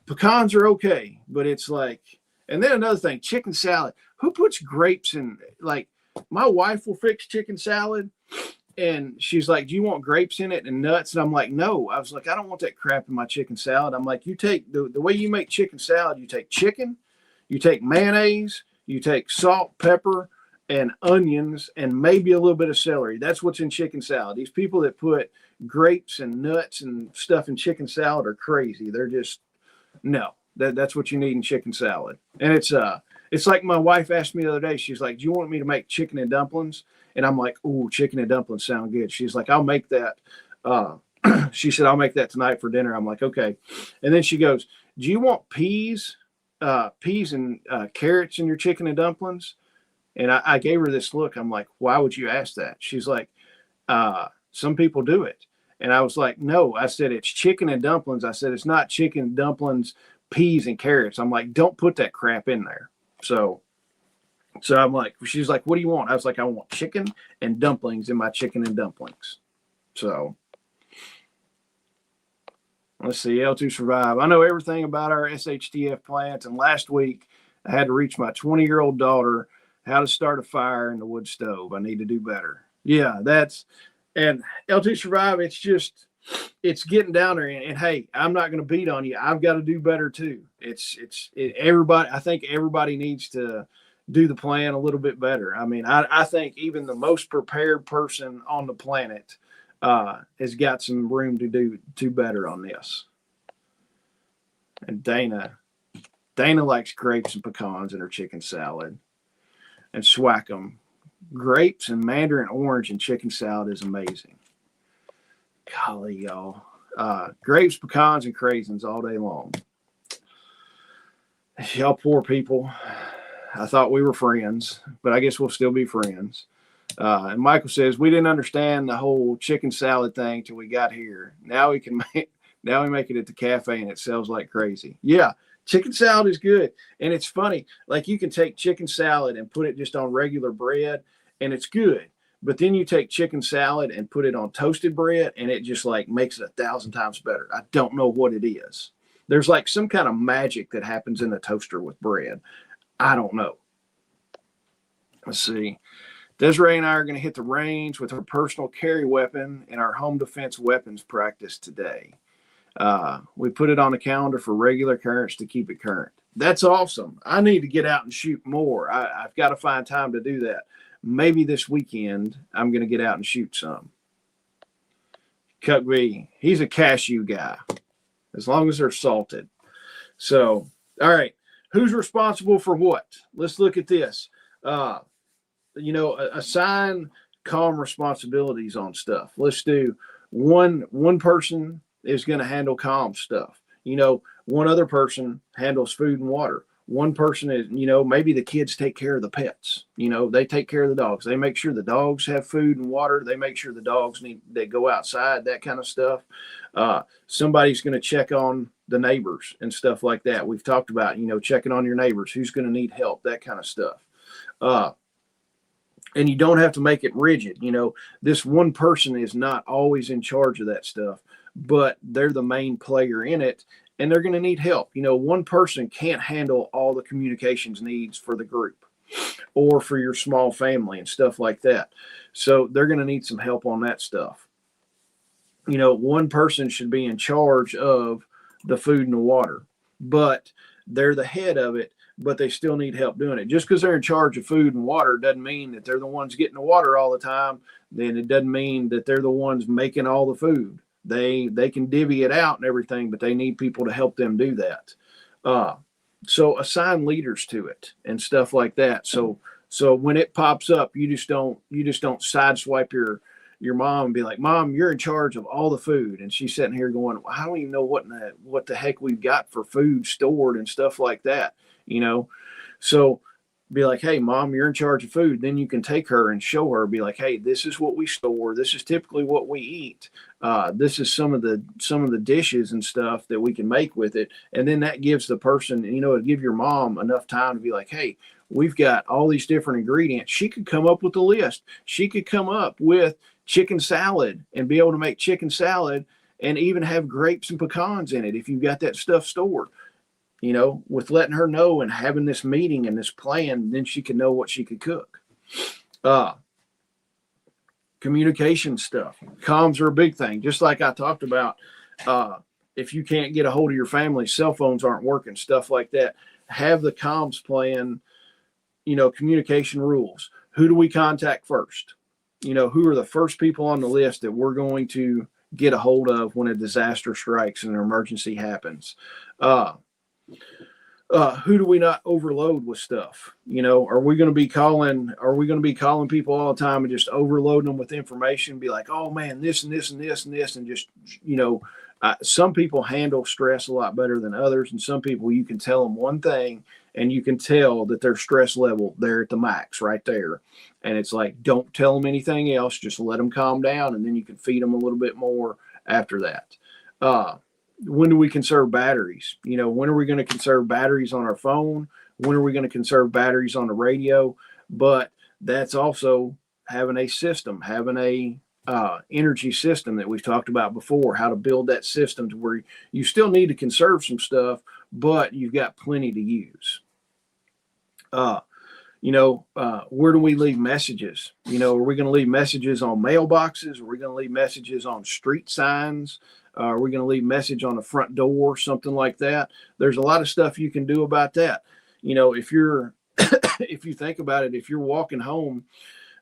Pecans are okay, but it's like, and then another thing, chicken salad. Who puts grapes in? Like, my wife will fix chicken salad, and she's like, "Do you want grapes in it and nuts?" And I'm like, "No." I was like, "I don't want that crap in my chicken salad." I'm like, "You take the way you make chicken salad. You take chicken, you take mayonnaise, you take salt, pepper, and onions, and maybe a little bit of celery. That's what's in chicken salad." These people that put grapes and nuts and stuff in chicken salad are crazy. They're just, no. That's what you need in chicken salad. And it's like my wife asked me the other day. She's like, "Do you want me to make chicken and dumplings?" And I'm like, "Ooh, chicken and dumplings sound good." She's like, "I'll make that." She said, "I'll make that tonight for dinner." I'm like, "Okay." And then she goes, "Do you want peas and carrots in your chicken and dumplings?" And I gave her this look. I'm like, "Why would you ask that?" She's like, "Some people do it." And I was like, "No." I said, "It's chicken and dumplings." I said, "It's not chicken, dumplings, peas, and carrots." I'm like, "Don't put that crap in there." So I'm like, she's like, "What do you want?" I was like, "I want chicken and dumplings in my chicken and dumplings." So let's see, L2 Survive. I know everything about our SHTF plants. And last week I had to reach my 20-year-old daughter how to start a fire in the wood stove. I need to do better. Yeah, and L2 Survive, it's getting down there. And hey, I'm not going to beat on you. I've got to do better too. Everybody, I think everybody needs to do the plan a little bit better. I mean, I think even the most prepared person on the planet has got some room to do better on this. And Dana likes grapes and pecans in her chicken salad. And Swackum, grapes and mandarin orange in chicken salad is amazing. Golly, y'all. Grapes, pecans, and craisins all day long. Y'all poor people. I thought we were friends, but I guess we'll still be friends. And Michael says, "We didn't understand the whole chicken salad thing till we got here. Now we make it at the cafe and it sells like crazy." Yeah, chicken salad is good. And it's funny. Like, you can take chicken salad and put it just on regular bread and it's good. But then you take chicken salad and put it on toasted bread and it just like makes it 1,000 times better. I don't know what it is. There's like some kind of magic that happens in the toaster with bread. I don't know. Let's see. Desiree and I are going to hit the range with our personal carry weapon and our home defense weapons practice today. We put it on the calendar for regular currents to keep it current. That's awesome. I need to get out and shoot more. I've got to find time to do that. Maybe this weekend I'm going to get out and shoot some. Cut B, he's a cashew guy, as long as they're salted. So, all right. Who's responsible for what? Let's look at this. Assign calm responsibilities on stuff. Let's do one person is going to handle calm stuff. One other person handles food and water. One person is, maybe the kids take care of the pets. They take care of the dogs. They make sure the dogs have food and water. They make sure the dogs they go outside, that kind of stuff. Somebody's going to check on the neighbors and stuff like that. We've talked about, checking on your neighbors, who's going to need help, that kind of stuff. And you don't have to make it rigid. This one person is not always in charge of that stuff, but they're the main player in it. And they're going to need help. One person can't handle all the communications needs for the group or for your small family and stuff like that. So they're going to need some help on that stuff. One person should be in charge of the food and the water, but they're the head of it, but they still need help doing it. Just because they're in charge of food and water doesn't mean that they're the ones getting the water all the time. Then it doesn't mean that they're the ones making all the food. They can divvy it out and everything, but they need people to help them do that. So assign leaders to it and stuff like that. So when it pops up, you just don't sideswipe your mom and be like, "Mom, you're in charge of all the food." And she's sitting here going, "I don't even know what the heck we've got for food stored and stuff like that." So be like, "Hey, Mom, you're in charge of food." Then you can take her and show her, be like, "Hey, this is what we store. This is typically what we eat. This is some of the dishes and stuff that we can make with it." And then that gives the person, it'll give your mom enough time to be like, "Hey, we've got all these different ingredients. She could come up with a list. She could come up with chicken salad and be able to make chicken salad and even have grapes and pecans in it if you've got that stuff stored. You know, with letting her know and having this meeting and this plan, then she can know what she could cook. Communication stuff. Comms are a big thing. Just like I talked about, if you can't get a hold of your family, cell phones aren't working, stuff like that. Have the comms plan, you know, communication rules. Who do we contact first? You know, who are the first people on the list that we're going to get a hold of when a disaster strikes and an emergency happens? Who do we not overload with stuff? You know, are we going to be calling people all the time and just overloading them with information? Be like, oh man, this and this and this and this, and just, you know, some people handle stress a lot better than others, and some people you can tell them one thing and you can tell that their stress level, they're at the max right there. And it's like, don't tell them anything else, just let them calm down, and then you can feed them a little bit more after that. When do we conserve batteries? You know, when are we going to conserve batteries on our phone? When are we going to conserve batteries on the radio? But that's also having a system, having a energy system that we've talked about before, how to build that system to where you still need to conserve some stuff, but you've got plenty to use. Where do we leave messages? You know, are we going to leave messages on mailboxes? Are we going to leave messages on street signs? Are we going to leave message on the front door, something like that? There's a lot of stuff you can do about that. You know, if you're, if you think about it, if you're walking home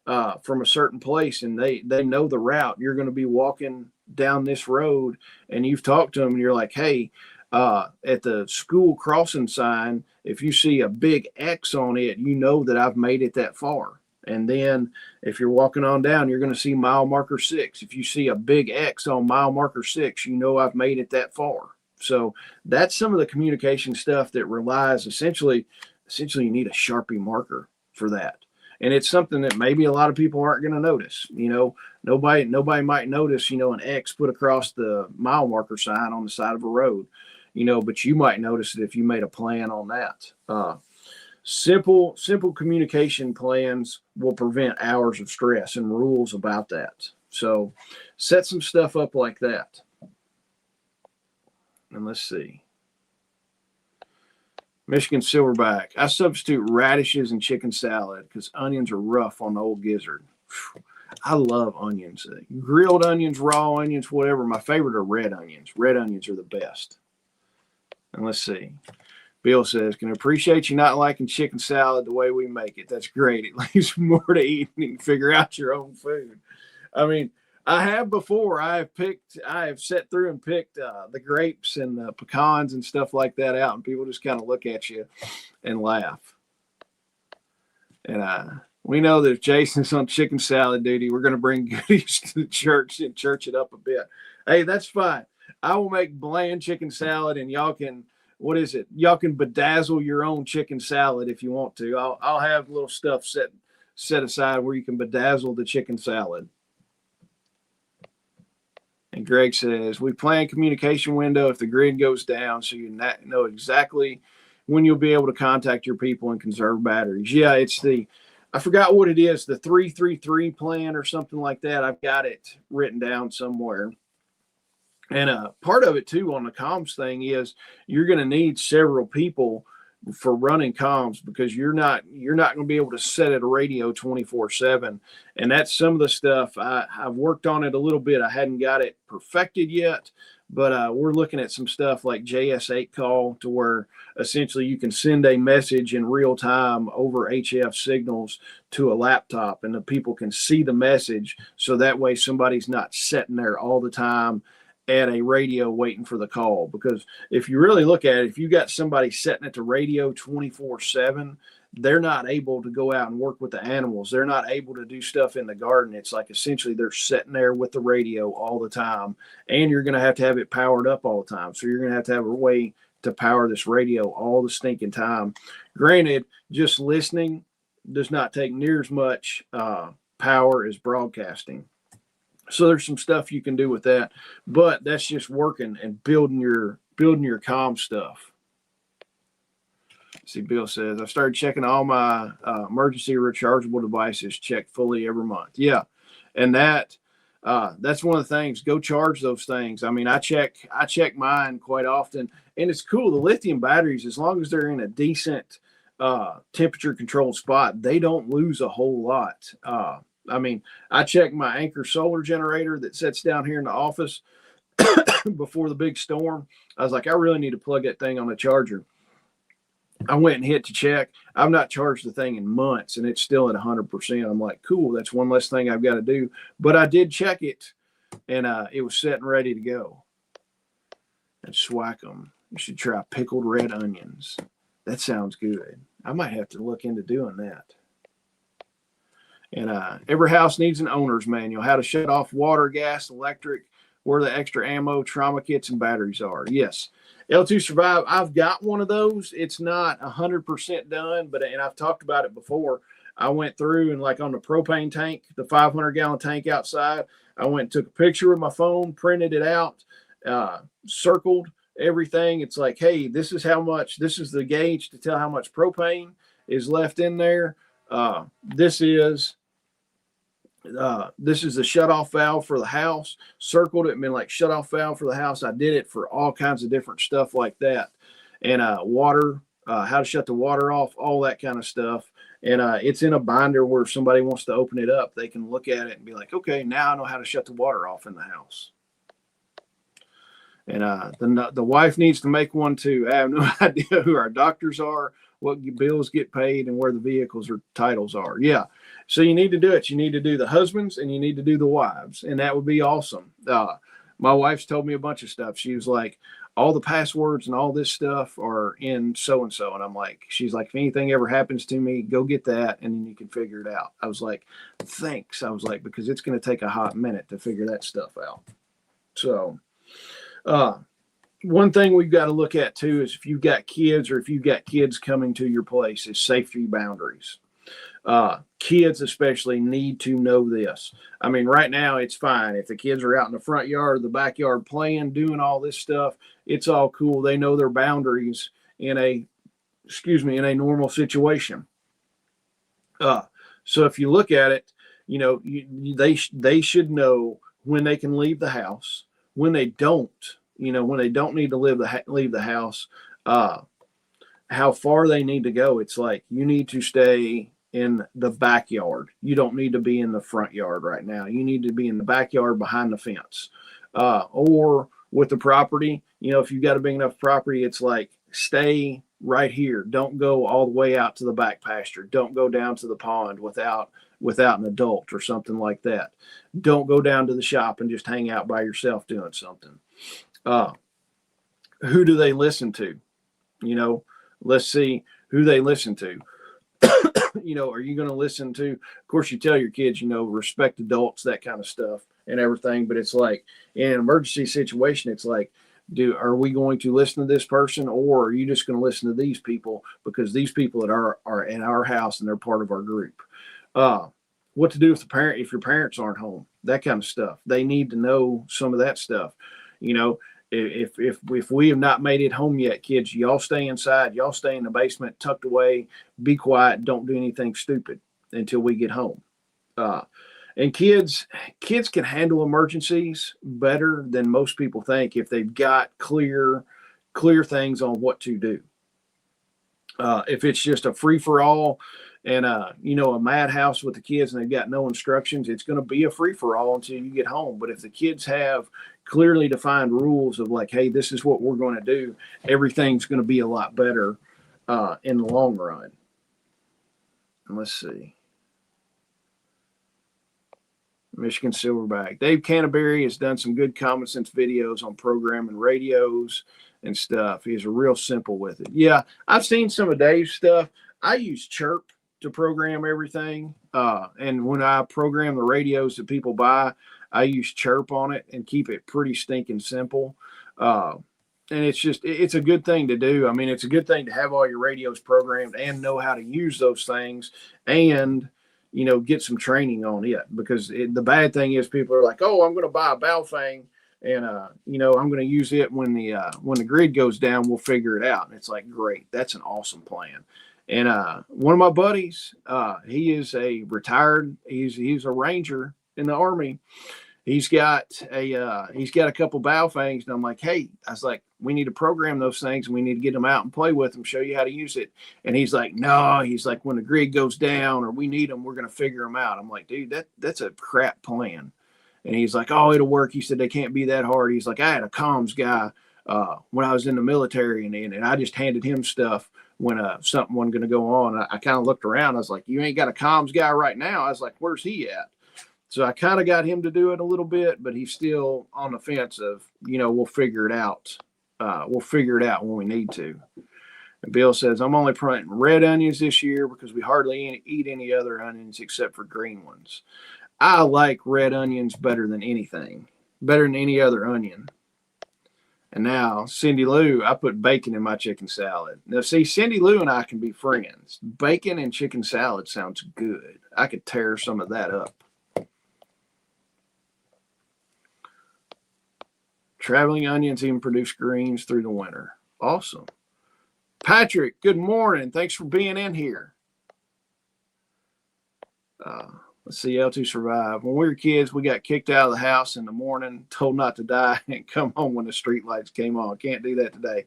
from a certain place and they know the route, you're going to be walking down this road, and you've talked to them and you're like, hey, at the school crossing sign, if you see a big X on it, you know that I've made it that far. And then if you're walking on down, you're going to see mile marker 6. If you see a big X on mile marker 6, you know I've made it that far. So that's some of the communication stuff that relies essentially you need a Sharpie marker for that. And it's something that maybe a lot of people aren't going to notice. You know, nobody might notice, you know, an X put across the mile marker sign on the side of a road, you know, but you might notice it if you made a plan on that. Simple communication plans will prevent hours of stress, and rules about that. So set some stuff up like that. And let's see. Michigan Silverback. I substitute radishes in chicken salad because onions are rough on the old gizzard. I love onions. Grilled onions, raw onions, whatever. My favorite are red onions. Red onions are the best. And let's see. Bill says, can appreciate you not liking chicken salad the way we make it. That's great. It leaves more to eat and you can figure out your own food. I mean, I have before. I have sat through and picked the grapes and the pecans and stuff like that out, and people just kind of look at you and laugh. And we know that if Jason's on chicken salad duty, we're going to bring goodies to the church and church it up a bit. Hey, that's fine. I will make bland chicken salad, and y'all can. What is it? Y'all can bedazzle your own chicken salad if you want to. I'll have little stuff set aside where you can bedazzle the chicken salad. And Greg says, we plan communication window if the grid goes down so you know exactly when you'll be able to contact your people and conserve batteries. Yeah, it's I forgot what it is, the 333 plan or something like that. I've got it written down somewhere. And part of it too on the comms thing is you're going to need several people for running comms, because you're not going to be able to set it a radio 24/7. And that's some of the stuff I've worked on it a little bit. I hadn't got it perfected yet, but we're looking at some stuff like JS8 call, to where essentially you can send a message in real time over HF signals to a laptop, and the people can see the message. So that way somebody's not sitting there all the time at a radio waiting for the call. Because if you really look at it, if you got somebody sitting at the radio 24/7, they're not able to go out and work with the animals. They're not able to do stuff in the garden. It's like essentially they're sitting there with the radio all the time, and you're going to have it powered up all the time. So you're going to have a way to power this radio all the stinking time. Granted, just listening does not take near as much power as broadcasting. So there's some stuff you can do with that, but that's just working and building your comm stuff. See, Bill says, I started checking all my emergency rechargeable devices, checked fully every month. Yeah. And that's one of the things. Go charge those things. I mean, I check mine quite often, and it's cool. The lithium batteries, as long as they're in a decent temperature controlled spot, they don't lose a whole lot. I mean, I check my Anchor solar generator that sits down here in the office before the big storm. I was like, I really need to plug that thing on a charger. I went and hit to check. I've not charged the thing in months, and it's still at 100%. I'm like, cool, that's one less thing I've got to do. But I did check it, and it was set and ready to go. And swack them. You should try pickled red onions. That sounds good. I might have to look into doing that. And every house needs an owner's manual, how to shut off water, gas, electric, where the extra ammo, trauma kits, and batteries are. Yes. L2 Survive, I've got one of those. It's not 100% done, and I've talked about it before. I went through and like on the propane tank, the 500-gallon tank outside, I went and took a picture with my phone, printed it out, circled everything. It's like, hey, this is how much, this is the gauge to tell how much propane is left in there. This is the shut-off valve for the house. Circled it and been like shut-off valve for the house. I did it for all kinds of different stuff like that. And water, how to shut the water off, all that kind of stuff. And it's in a binder where if somebody wants to open it up, they can look at it and be like, okay, now I know how to shut the water off in the house. And the wife needs to make one too. I have no idea who our doctors are, what bills get paid, and where the vehicles or titles are. Yeah. So you need to do it. You need to do the husbands and you need to do the wives. And that would be awesome. My wife's told me a bunch of stuff. She was like, all the passwords and all this stuff are in so-and-so. And I'm like, she's like, if anything ever happens to me, go get that. And then you can figure it out. I was like, thanks. I was like, because it's going to take a hot minute to figure that stuff out. So, one thing we've got to look at too is if you've got kids or if you've got kids coming to your place is safety boundaries. Kids especially need to know this. I mean, right now it's fine. If the kids are out in the front yard or the backyard playing, doing all this stuff, it's all cool. They know their boundaries in a normal situation. So if you look at it, you know, they should know when they can leave the house, when they don't need to leave the house, how far they need to go. It's like, you need to stay in the backyard. You don't need to be in the front yard right now. You need to be in the backyard behind the fence. Or with the property, you know, if you've got a big enough property, it's like, stay right here. Don't go all the way out to the back pasture. Don't go down to the pond without an adult or something like that. Don't go down to the shop and just hang out by yourself doing something. Who do they listen to? You know, let's see who they listen to. You know, are you going to listen to, of course, you tell your kids, you know, respect adults, that kind of stuff and everything. But it's like in an emergency situation, it's like, are we going to listen to this person, or are you just going to listen to these people because these people are in our house and they're part of our group? What to do if your parents aren't home, that kind of stuff. They need to know some of that stuff. You know, if we have not made it home yet, kids, y'all stay inside. Y'all stay in the basement, tucked away. Be quiet. Don't do anything stupid until we get home. And kids can handle emergencies better than most people think if they've got clear things on what to do. If it's just a free for all and you know, a madhouse with the kids and they've got no instructions, it's going to be a free for all until you get home. But if the kids have clearly defined rules of like, hey, this is what we're going to do, everything's going to be a lot better in the long run. And let's see. Michigan Silverback. Dave Canterbury has done some good common sense videos on programming radios and stuff. He's real simple with it. Yeah, I've seen some of Dave's stuff. I use Chirp to program everything. And when I program the radios that people buy, I use Chirp on it and keep it pretty stinking simple. And it's a good thing to do. I mean, it's a good thing to have all your radios programmed and know how to use those things and, you know, get some training on it, because the bad thing is people are like, oh, I'm going to buy a Baofeng And I'm going to use it when the grid goes down. We'll figure it out. And it's like, great, that's an awesome plan. And one of my buddies, he is a retired. He's a ranger in the Army. He's got a couple Baofangs, and I'm like, hey, I was like, we need to program those things, and we need to get them out and play with them, show you how to use it. And he's like, no, he's like, when the grid goes down or we need them, we're going to figure them out. I'm like, dude, that's a crap plan. And he's like, oh, it'll work. He said, they can't be that hard. He's like, I had a comms guy when I was in the military, and I just handed him stuff when something wasn't going to go on. I kind of looked around. I was like, you ain't got a comms guy right now. I was like, where's he at? So I kind of got him to do it a little bit, but he's still on the fence of, we'll figure it out. We'll figure it out when we need to. And Bill says, I'm only planting red onions this year because we hardly eat any other onions except for green ones. I like red onions better than anything, better than any other onion. And now, Cindy Lou, I put bacon in my chicken salad. Now, see, Cindy Lou and I can be friends. Bacon and chicken salad sounds good. I could tear some of that up. Traveling onions even produce greens through the winter. Awesome. Patrick, good morning. Thanks for being in here. Let's see, L2 survive. When we were kids, we got kicked out of the house in the morning, told not to die, and come home when the street lights came on. Can't do that today.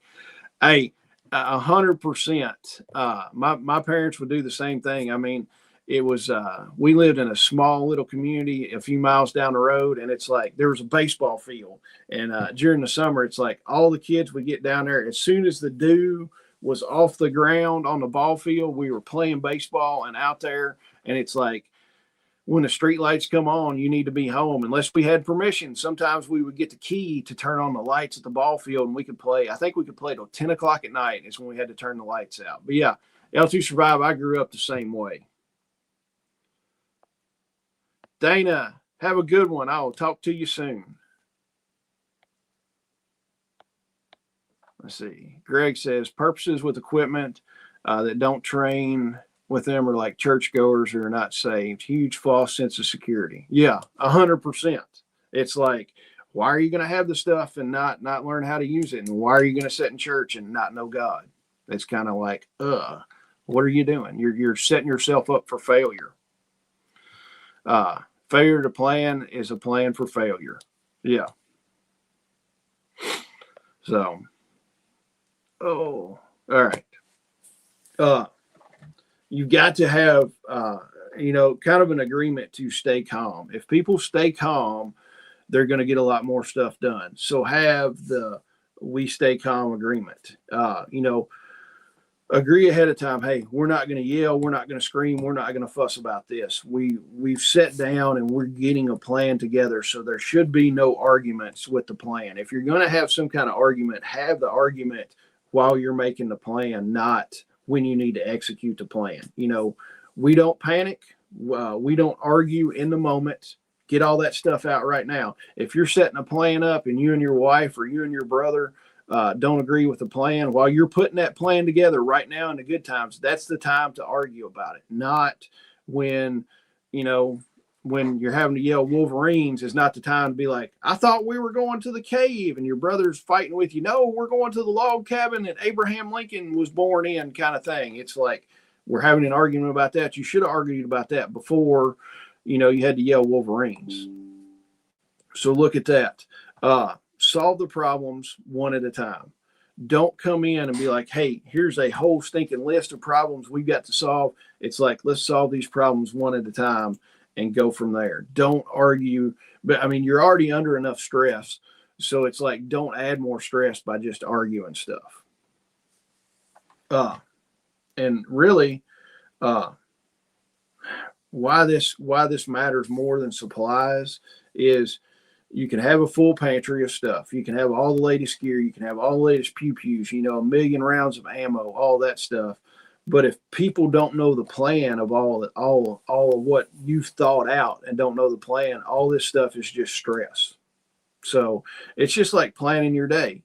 Hey, 100%. My parents would do the same thing. I mean, it was, we lived in a small little community a few miles down the road, and it's like there was a baseball field. And during the summer, it's like all the kids would get down there. As soon as the dew was off the ground on the ball field, we were playing baseball and out there. And it's like, when the street lights come on, you need to be home. Unless we had permission, sometimes we would get the key to turn on the lights at the ball field, and we could play. I think we could play till 10 o'clock at night is when we had to turn the lights out. But yeah, L2 survive. I grew up the same way. Dana, have a good one. I will talk to you soon. Let's see. Greg says purposes with equipment that don't train with them are like churchgoers who are not saved. Huge false sense of security. Yeah, 100%. It's like, why are you going to have the stuff and not learn how to use it? And why are you going to sit in church and not know God? It's kind of like, what are you doing? You're setting yourself up for failure. Failure to plan is a plan for failure. Yeah. So, all right. You've got to have, kind of an agreement to stay calm. If people stay calm, they're going to get a lot more stuff done. So have the we stay calm agreement. Agree ahead of time. Hey, we're not going to yell. We're not going to scream. We're not going to fuss about this. We've sat down and we're getting a plan together. So there should be no arguments with the plan. If you're going to have some kind of argument, have the argument while you're making the plan, not when you need to execute the plan. We don't panic. We don't argue in the moment. Get all that stuff out right now. If you're setting a plan up and you and your wife or you and your brother don't agree with the plan, while you're putting that plan together right now in the good times, that's the time to argue about it. Not when you're having to yell Wolverines is not the time to be like, I thought we were going to the cave and your brother's fighting with you. No, we're going to the log cabin that Abraham Lincoln was born in, kind of thing. It's like we're having an argument about that. You should have argued about that before, you had to yell Wolverines. So look at that. Solve the problems one at a time. Don't come in and be like, hey, here's a whole stinking list of problems we've got to solve. It's like, let's solve these problems one at a time and go from there. Don't argue. But you're already under enough stress. So it's like, don't add more stress by just arguing stuff. And really, why this matters more than supplies is you can have a full pantry of stuff. You can have all the latest gear. You can have all the latest pew-pews, 1 million rounds of ammo, all that stuff. But if people don't know the plan of all of what you've thought out and don't know the plan, all this stuff is just stress. So it's just like planning your day.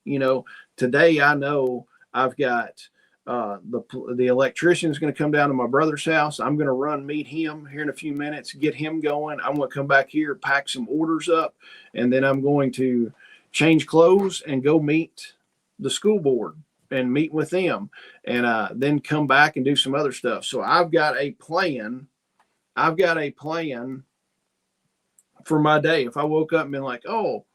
Today I know I've got the electrician is going to come down to my brother's house. I'm going to meet him here in a few minutes, get him going. I'm going to come back here, pack some orders up, and then I'm going to change clothes and go meet the school board and meet with them, and then come back and do some other stuff. So I've got a plan. I've got a plan for my day. If I woke up and been like, oh,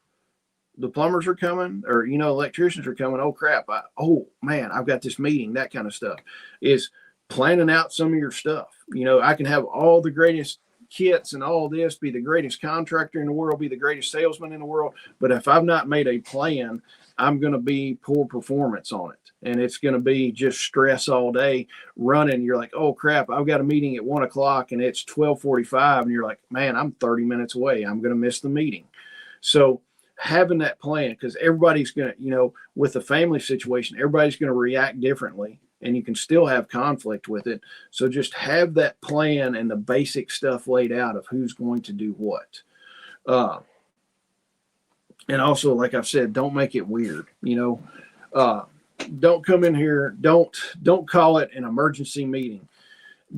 the plumbers are coming, or, electricians are coming. Oh crap. Oh man, I've got this meeting, that kind of stuff is planning out some of your stuff. I can have all the greatest kits and all this, be the greatest contractor in the world, be the greatest salesman in the world. But if I've not made a plan, I'm going to be poor performance on it. And it's going to be just stress all day running. You're like, oh crap, I've got a meeting at 1:00 and it's 12:45. And you're like, man, I'm 30 minutes away. I'm going to miss the meeting. So having that plan, because everybody's going to, with the family situation, everybody's going to react differently, and you can still have conflict with it. So just have that plan and the basic stuff laid out of who's going to do what. And also, like I've said, don't make it weird. Don't come in here. Don't call it an emergency meeting.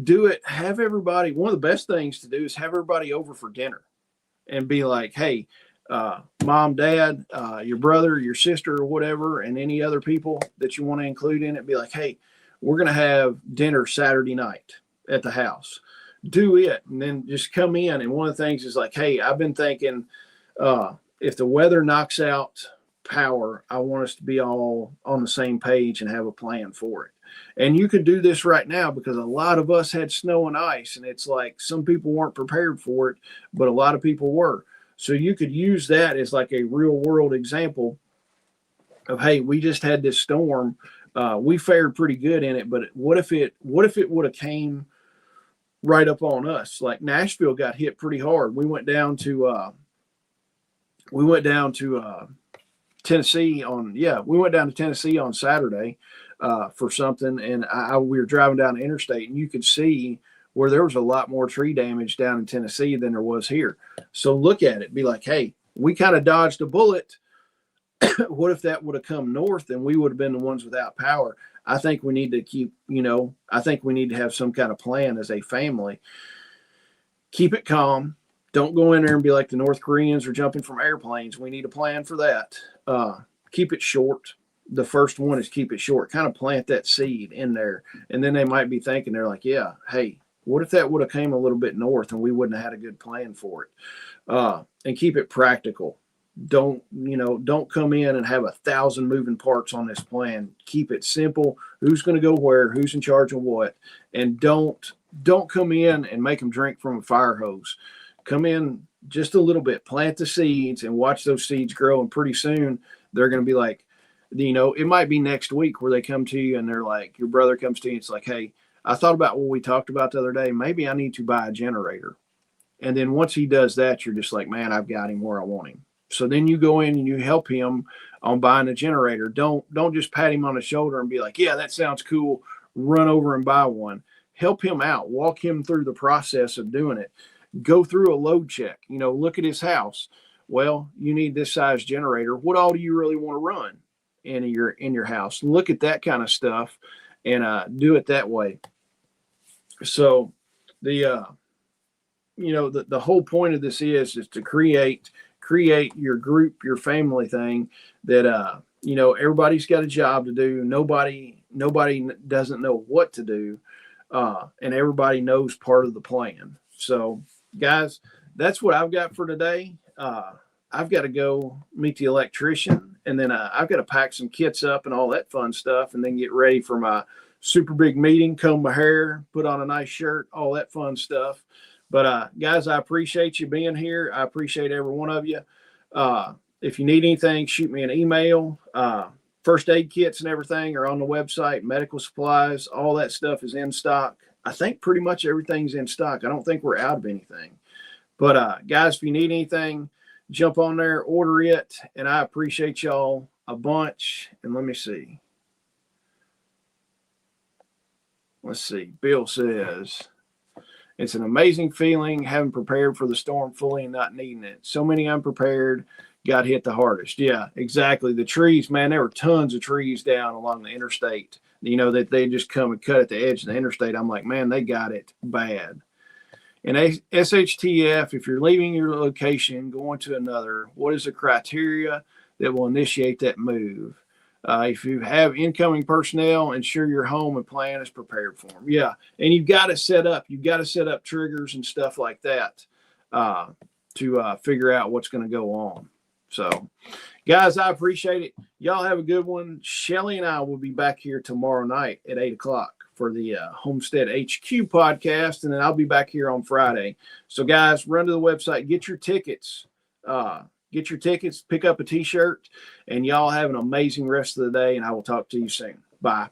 Do it. Have everybody. One of the best things to do is have everybody over for dinner, and be like, hey, mom, dad, your brother, your sister, or whatever, and any other people that you want to include in it. Be like, hey, we're going to have dinner Saturday night at the house. Do it, and then just come in. And one of the things is like, hey, I've been thinking, if the weather knocks out power, I want us to be all on the same page and have a plan for it. And you could do this right now, because a lot of us had snow and ice, and it's like some people weren't prepared for it, but a lot of people were. So you could use that as like a real world example of, hey, we just had this storm. We fared pretty good in it, but what if it would have came right up on us? Like Nashville got hit pretty hard. We went down to Tennessee on Saturday for something, and we were driving down the interstate, and you could see where there was a lot more tree damage down in Tennessee than there was here. So look at it, be like, hey, we kind of dodged a bullet. What if that would have come north and we would have been the ones without power? I think we need to have some kind of plan as a family. Keep it calm. Don't go in there and be like the North Koreans are jumping from airplanes. We need a plan for that. Keep it short. The first one is keep it short. Kind of plant that seed in there. And then they might be thinking, they're like, yeah, hey, what if that would have came a little bit north and we wouldn't have had a good plan for it? And keep it practical. Don't come in and have 1,000 moving parts on this plan. Keep it simple. Who's going to go where? Who's in charge of what? And don't come in and make them drink from a fire hose. Come in just a little bit, plant the seeds, and watch those seeds grow. And pretty soon they're going to be like, it might be next week where they come to you and they're like, your brother comes to you and it's like, hey, I thought about what we talked about the other day. Maybe I need to buy a generator. And then once he does that, you're just like, man, I've got him where I want him. So then you go in and you help him on buying a generator. Don't just pat him on the shoulder and be like, yeah, that sounds cool. Run over and buy one. Help him out. Walk him through the process of doing it. Go through a load check. Look at his house. Well, you need this size generator. What all do you really want to run in your house? Look at that kind of stuff and do it that way. So the whole point of this is to create your group, your family thing that everybody's got a job to do. Nobody doesn't know what to do, and everybody knows part of the plan. So guys, that's what I've got for today. I've got to go meet the electrician, and then I've got to pack some kits up and all that fun stuff, and then get ready for my super big meeting, comb my hair, put on a nice shirt, all that fun stuff. But guys, I appreciate you being here. I appreciate every one of you. If you need anything, shoot me an email. First aid kits and everything are on the website. Medical supplies, all that stuff is in stock. I think pretty much everything's in stock. I don't think we're out of anything. But guys, if you need anything, jump on there, order it. And I appreciate y'all a bunch. And let me see. Let's see. Bill says, it's an amazing feeling having prepared for the storm fully and not needing it. So many unprepared got hit the hardest. Yeah, exactly. The trees, man, there were tons of trees down along the interstate, that they just come and cut at the edge of the interstate. I'm like, man, they got it bad. And SHTF, if you're leaving your location, going to another, what is the criteria that will initiate that move. If you have incoming personnel, ensure your home and plan is prepared for them. Yeah, and you've got to set up triggers and stuff like that to figure out what's going to go on. So, guys, I appreciate it. Y'all have a good one. Shelly and I will be back here tomorrow night at 8 o'clock for the Homestead HQ podcast, and then I'll be back here on Friday. So, guys, run to the website, get your tickets. Pick up a t-shirt, and y'all have an amazing rest of the day, and I will talk to you soon. Bye.